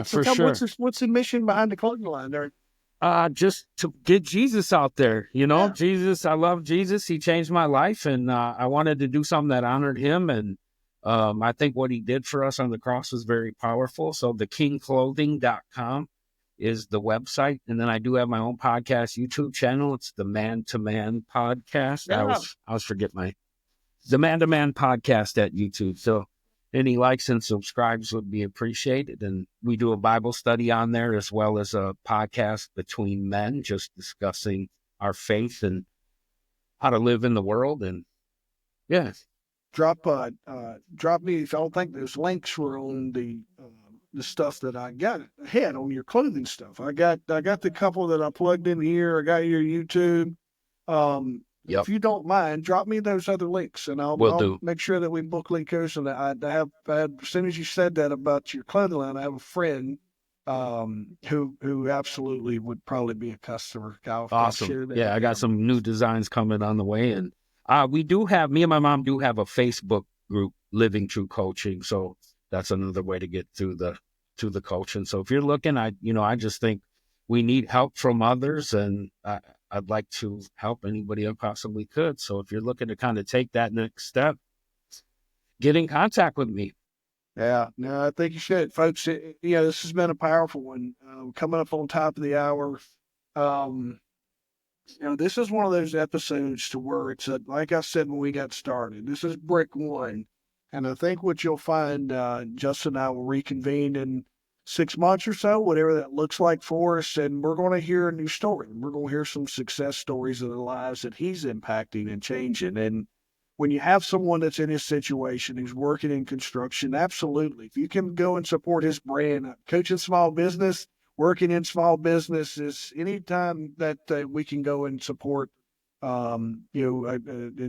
For sure. What's the mission behind the clothing line there? Just to get Jesus out there. You know, Yeah. Jesus. I love Jesus. He changed my life, and I wanted to do something that honored him. And I think what he did for us on the cross was very powerful. So thekingclothing.com is the website, and then I do have my own podcast YouTube channel. It's the Man to Man Podcast. Yeah. I always forget the Man to Man Podcast at YouTube. So any likes and subscribes would be appreciated. And we do a Bible study on there as well as a podcast between men, just discussing our faith and how to live in the world. And drop me. If I don't think those links were on the the stuff that I got ahead on your clothing stuff. I got the couple that I plugged in here. I got your YouTube. Yep. If you don't mind, drop me those other links, and Will I'll do. make sure that we book link those. And I had, as soon as you said that about your clothing line, I have a friend who absolutely would probably be a customer. I'll Awesome. share that Yeah, with I got him. some new designs coming on the way, and we do have me and my mom do have a Facebook group, Living True Coaching. So that's another way to get to the coaching. So if you're looking, I just think we need help from others, and I'd like to help anybody I possibly could. So if you're looking to kind of take that next step, get in contact with me. Yeah, no, I think you should, folks. This has been a powerful one. Coming up on top of the hour. Um, this is one of those episodes to where it's like I said when we got started. This is brick one, and I think what you'll find, Justin and I will reconvene in 6 months or so, whatever that looks like for us, and we're going to hear a new story. We're going to hear some success stories of the lives that he's impacting and changing. And when you have someone that's in his situation who's working in construction, absolutely, if you can go and support his brand, coaching small business, working in small business is anytime that we can go and support, and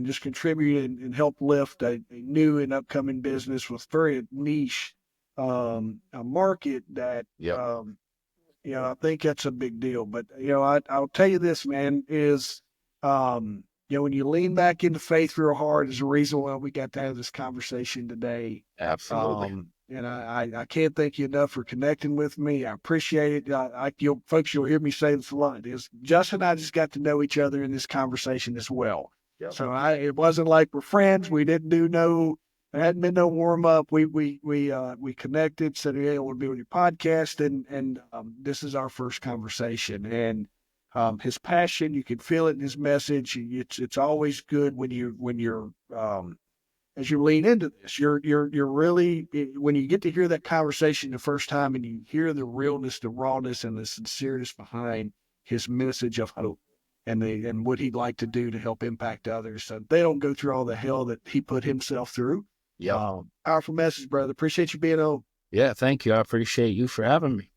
just contribute and help lift a new and upcoming business with very niche, a market that, Yep. I think that's a big deal. But, I'll tell you this, man, is, when you lean back into faith real hard is the reason why we got to have this conversation today. Absolutely. And I can't thank you enough for connecting with me. I appreciate it. You'll hear me say this a lot. Is Justin and I just got to know each other in this conversation as well. Yep. So it wasn't like we're friends. We didn't do there hadn't been no warm up. We connected, said, "Hey, I want to be on your podcast," and this is our first conversation. And his passion, you can feel it in his message. It's always good when you're as you lean into this, you're really, when you get to hear that conversation the first time and you hear the realness, the rawness, and the sincereness behind his message of hope and what he'd like to do to help impact others, so they don't go through all the hell that he put himself through. Yep. Powerful message, brother. Appreciate you being on. Yeah. Thank you. I appreciate you for having me.